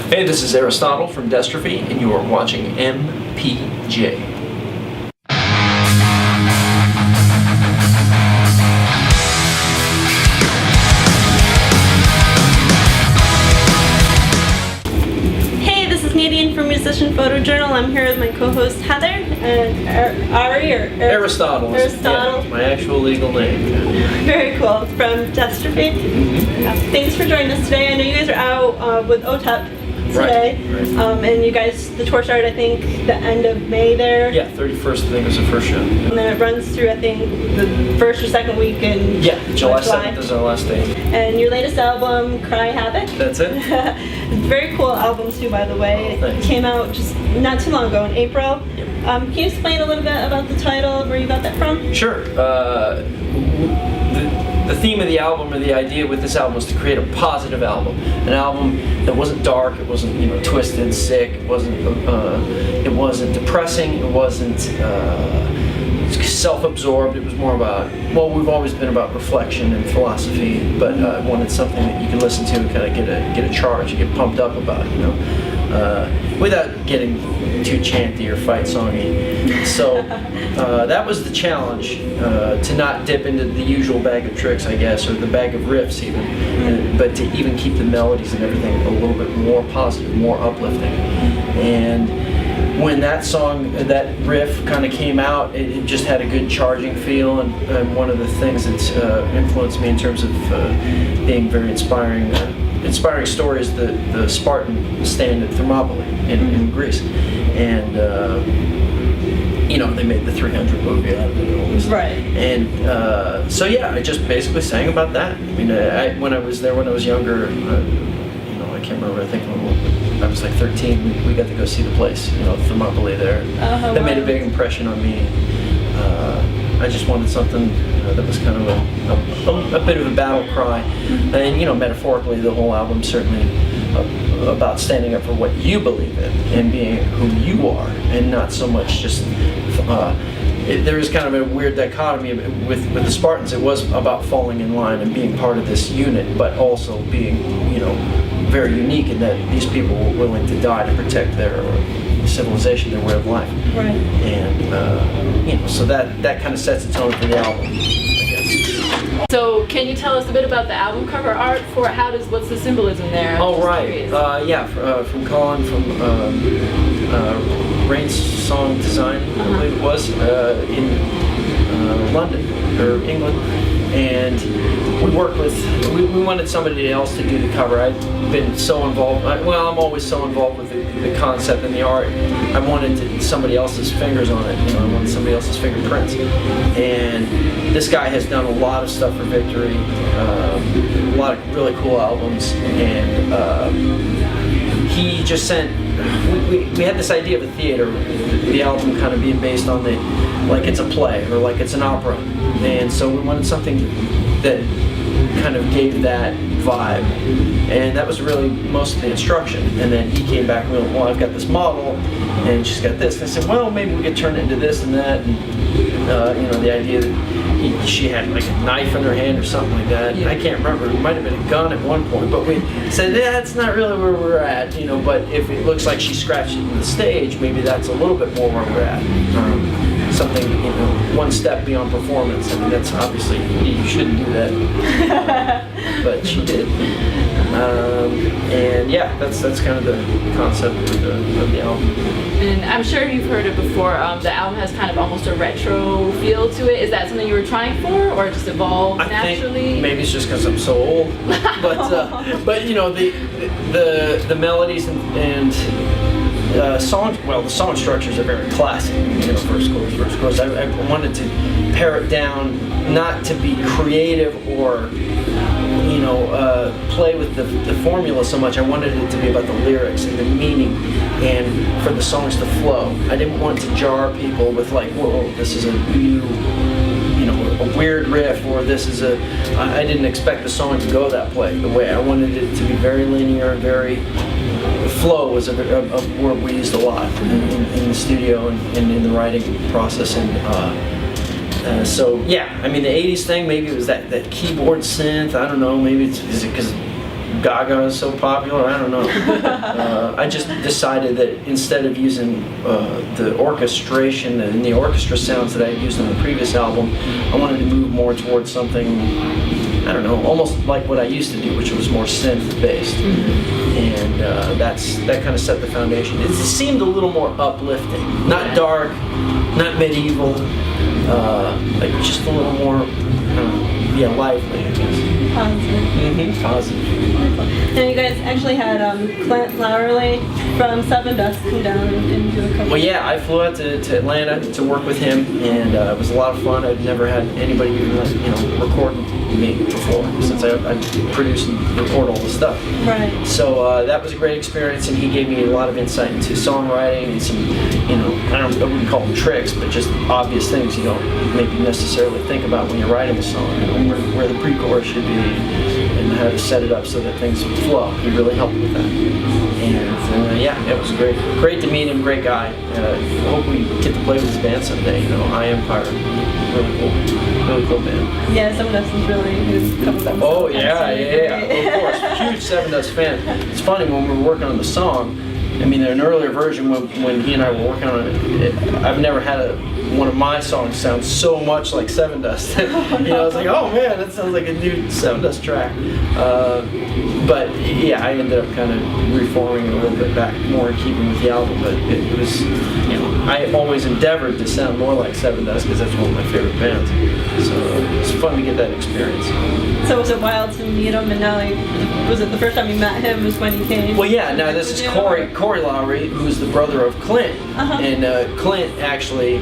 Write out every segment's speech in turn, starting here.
Hey, this is Aristotle from Destrophy, and you are watching MPJ. From Musician Photojournal. I'm here with my co-host Heather and Aristotle. Aristotle. Yeah, my actual legal name. Very cool. From Destrophy. Thanks for joining us today. I know you guys are out with OTEP today. Right. And you guys, the tour started I think the end of May there. Yeah, 31st I think was the first show. And then it runs through I think the first or second week in July 7th is our last day. And your latest album, Cry Havoc. That's it. Very cool album too, by the way. It came out just not too long ago in April. Yep. Can you explain a little bit about the title, where you got that from? Sure. The theme of the album, or the idea with this album, was to create a positive album, an album that wasn't dark, it wasn't twisted, sick, it wasn't depressing, it wasn't self-absorbed. It was more about, well, we've always been about reflection and philosophy, but I wanted something that you could listen to and kind of get a charge, get pumped up about, without getting too chanty or fight songy. So that was the challenge, to not dip into the usual bag of tricks, I guess, or the bag of riffs even, but to even keep the melodies and everything a little bit more positive, more uplifting. And when that song, that riff kind of came out, it just had a good charging feel, and one of the things that's influenced me in terms of being very inspiring stories, the Spartan stand at Thermopylae in Greece, and they made the 300 movie out of it. Right. And so yeah, I just basically sang about that. I mean, when I was younger, I can't remember. I think when I was like 13, we got to go see the place, Thermopylae there. That made a big impression on me. I just wanted something that was kind of a bit of a battle cry, and metaphorically, the whole album certainly about standing up for what you believe in and being who you are, and not so much just. There was kind of a weird dichotomy with the Spartans. It was about falling in line and being part of this unit, but also being, very unique in that these people were willing to die to protect their civilization, their way of life. Right. And so that kind of sets the tone for the album, I guess. So can you tell us a bit about the album cover art for it? What's the symbolism there? Oh, right. From Colin from Rain's Song Design, I believe it was, in London, or England. And we worked with, we wanted somebody else to do the cover. I'd been so involved, I'm always so involved with the concept and the art. I wanted somebody else's fingers on it, I wanted somebody else's fingerprints. And this guy has done a lot of stuff for Victory, a lot of really cool albums, and he just sent, we had this idea of a theater, the album kind of being based on like it's a play or like it's an opera, and so we wanted something that kind of gave that vibe, and that was really most of the instruction. And then he came back and went, well, I've got this model and she's got this, and I said, well, maybe we could turn it into this and that, and the idea that she had like a knife in her hand or something like that. I can't remember, it might have been a gun at one point, but we said, that's not really where we're at, but if it looks like she scratched it in the stage, maybe that's a little bit more where we're at. Something, one step beyond performance. I mean, that's obviously, you shouldn't do that, but she did. And yeah, that's kind of the concept of the album. And I'm sure you've heard it before. The album has kind of almost a retro feel to it. Is that something you were trying for, or just evolved naturally? Think maybe it's just because I'm so old, but the melodies and songs, the song structures are very classic, first chorus. I wanted to pare it down, not to be creative or, play with the formula so much. I wanted it to be about the lyrics and the meaning, and for the songs to flow. I didn't want to jar people with like, whoa, this is a new, a weird riff, or this is I didn't expect the song to go that way. I wanted it to be very linear and very. Flow was a word we used a lot in the studio and in the writing process, and so yeah, I mean the 80s thing, maybe it was that keyboard synth, I don't know, maybe is it because Gaga is so popular. I don't know. I just decided that instead of using the orchestration and the orchestra sounds that I had used on the previous album, I wanted to move more towards something, I don't know, almost like what I used to do, which was more synth-based. And that kind of set the foundation. It seemed a little more uplifting. Not dark, not medieval, like just a little more, lively, I guess. Positive. Positive. And you guys actually had Clint Lowerly from Seven Dust come down and do a couple. Well, yeah, I flew out to Atlanta to work with him, and it was a lot of fun. I'd never had anybody record me before, since I produce and record all the stuff. Right. So that was a great experience, and he gave me a lot of insight into songwriting and some, I wouldn't call them tricks, but just obvious things you don't maybe necessarily think about when you're writing a song. Where the pre-chorus should be, and how to set it up so that things would flow. He really helped with that. And it was great. Great to meet him, great guy. I hope we get to play with his band someday. I Empire, really cool band. Yeah, Seven Dust is really good. Couple of Oh yeah. Of course, huge Seven Dust fan. It's funny when we were working on the song. I mean, an earlier version when he and I were working on it, I've never had one of my songs sound so much like Seven Dust. I was like, oh man, that sounds like a new Seven Dust track. But yeah, I ended up kind of reforming it a little bit back, more in keeping with the album. But it was, I always endeavored to sound more like Seven Dust because that's one of my favorite bands. So it's fun to get that experience. So was it wild to meet him, and now, was it the first time you met him was when he came? Well, yeah. Now this is Corey Lowry, who's the brother of Clint, and Clint actually,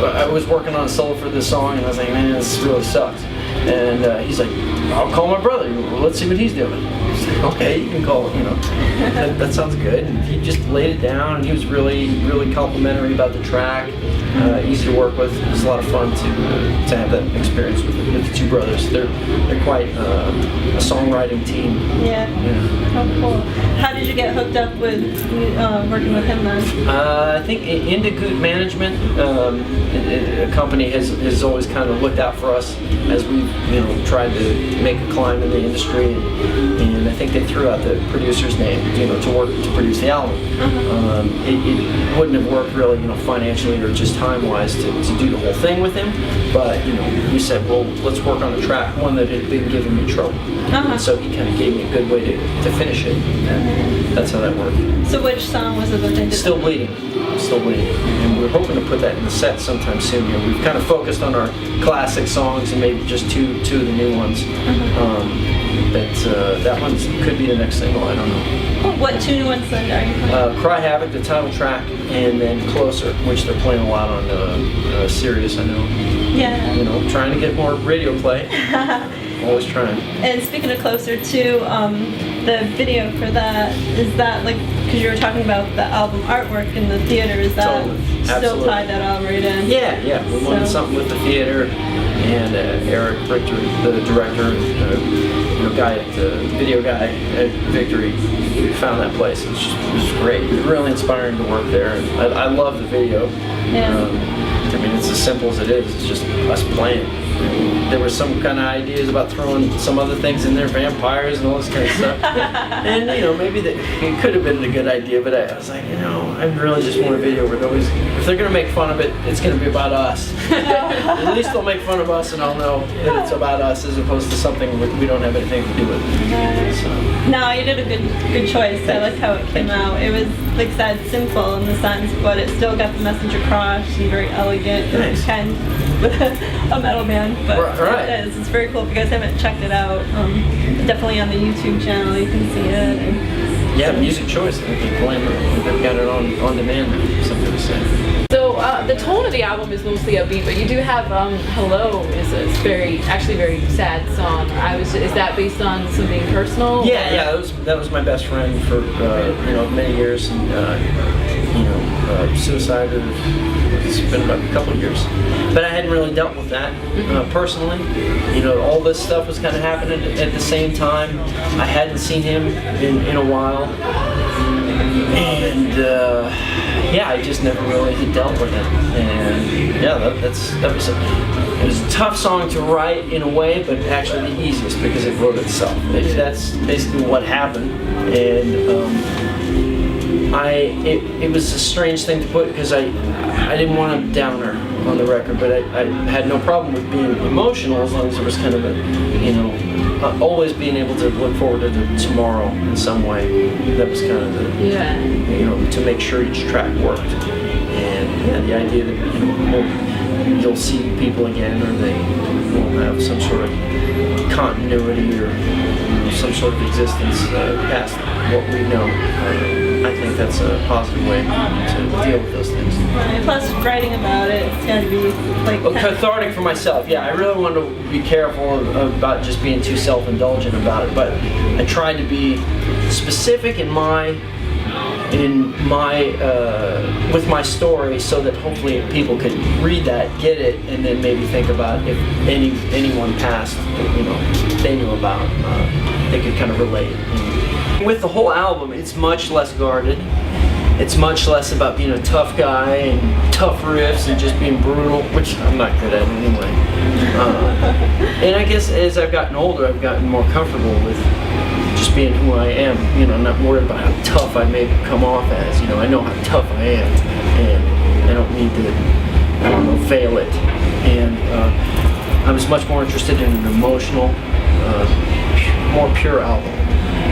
I was working on a solo for this song, and I was like, man, this really sucks. And he's like, I'll call my brother. Let's see what he's doing. I was like, okay, you can call him. That sounds good. And he just laid it down, and he was really, really complimentary about the track. Easy to work with. It was a lot of fun to have that experience with the two brothers. They're quite a songwriting team. Yeah. Oh, cool. How did you get hooked up with working with him then? I think Indigoot Management, a company, has always kind of looked out for us as we've tried to make a climb in the industry, and I think they threw out the producer's name to produce the album. It wouldn't have worked really financially or just time-wise to do the whole thing with him, but we said, well, let's work on a track, one that had been giving me trouble. And so he kind of gave me a good way to finish it, and that's how that worked. So which song was it that they did? Still Bleeding, and we're hoping to put that in the set sometime soon. We've kind of focused on our classic songs and maybe just two of the new ones. But that one could be the next single, I don't know. What two new ones then are you playing? Cry Havoc, the title track, and then Closer, which they're playing a lot on Sirius, I know. Yeah. Trying to get more radio play. Always trying. And speaking of Closer too, the video for that, is that because you were talking about the album artwork in the theater, is that still tied that all right in? Yeah. We wanted something with the theater, and Eric Richter, the director, video guy at Victory, found that place. It was great. It was really inspiring to work there. I love the video. Yeah. It's as simple as it is. It's just us playing. There were some kind of ideas about throwing some other things in there, vampires and all this kind of stuff. And maybe it could have been a good idea, but I was like, I really just want a video where if they're gonna make fun of it, it's gonna be about us. At least they'll make fun of us, and I'll know that it's about us as opposed to something we don't have anything to do with. So. No, you did a good choice. I like how it came out. It was, like I said, simple in the sense, but it still got the message across and very elegant. Nice. Kind with a metal band, but right. It's very cool. If you guys haven't checked it out, definitely on the YouTube channel you can see it. Yeah, Music Choice. I think they've got it on demand now, something to say. So the tone of the album is mostly upbeat, but you do have "Hello" is a very sad song. Is that based on something personal? Yeah. That was my best friend for many years, and suicide. It's been about a couple of years, but I hadn't really dealt with that personally. All this stuff was kind of happening at the same time. I hadn't seen him in a while, and yeah, I just never really had dealt with it. And yeah, that was it was a tough song to write in a way, but actually the easiest because it wrote itself. That's basically what happened. And it was a strange thing to put because I didn't want a downer on the record, but I had no problem with being emotional as long as there was kind of a, always being able to look forward to the tomorrow in some way. That was kind of the, to make sure each track worked. And yeah, the idea that you'll see people again, or they will have some sort of continuity or some sort of existence past what we know. I think that's a positive way to deal with those things. Right. Plus, writing about it, it's got to be like cathartic for myself. Yeah, I really wanted to be careful about just being too self-indulgent about it, but I tried to be specific in with my story, so that hopefully people could read that, get it, and then maybe think about if anyone passed that they knew about, they could kind of relate. And with the whole album, it's much less guarded. It's much less about being a tough guy and tough riffs and just being brutal, which I'm not good at anyway. And I guess as I've gotten older, I've gotten more comfortable with just being who I am. Not worried about how tough I may come off as. I know how tough I am, and I don't need to, veil it. And I was much more interested in an emotional, more pure album.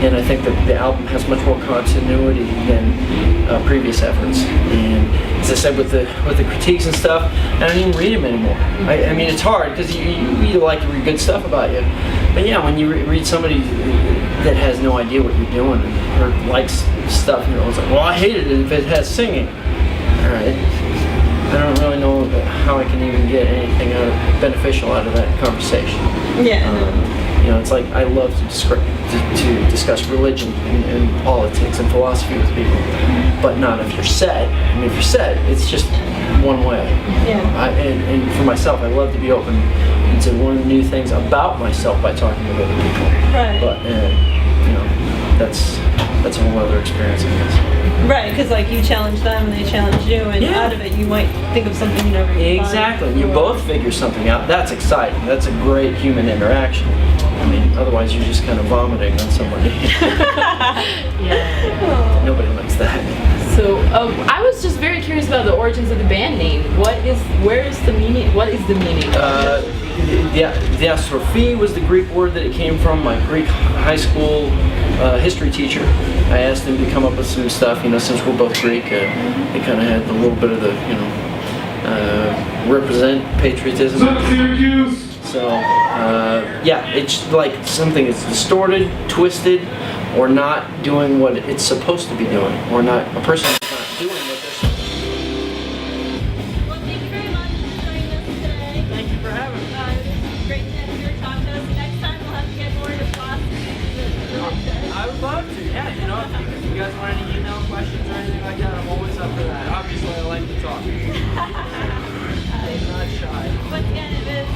And I think that the album has much more continuity than previous efforts. And as I said, with the critiques and stuff, I don't even read them anymore. I mean, it's hard because you like to read good stuff about you. But yeah, when you read somebody that has no idea what you're doing or likes stuff, it's like, well, I hated it if it has singing. All right. I don't really know how I can even get anything beneficial out of that conversation. Yeah. It's like I love to discuss religion and politics and philosophy with people, but not if you're sad. I mean, if you're sad, it's just one way. Yeah. And for myself, I love to be open to learn new things about myself by talking with other people. Right. But that's a whole other experience, I guess. Right, because you challenge them and they challenge you, and out of it you might think of something you never thought. Exactly. You both figure something out. That's exciting. That's a great human interaction. I mean, otherwise you're just kind of vomiting on somebody. Yeah. Nobody likes that. So I was just very curious about the origins of the band name. What is the meaning? Destrophy was the Greek word that it came from. My Greek high school history teacher, I asked him to come up with some stuff, since we're both Greek, they kind of had a little bit of the, represent patriotism. So, it's like something that's distorted, twisted, or not doing what it's supposed to be doing, or not a person that's not doing what they're supposed to be doing. Well, thank you very much for joining us today. Thank you for having me. It was great to have you talk to us. Next time we'll have to get more into philosophy. I would love to, yeah. If you guys want any email questions or anything like that, I'm always up for that. Obviously, I like to talk. I'm not shy. Once again, it is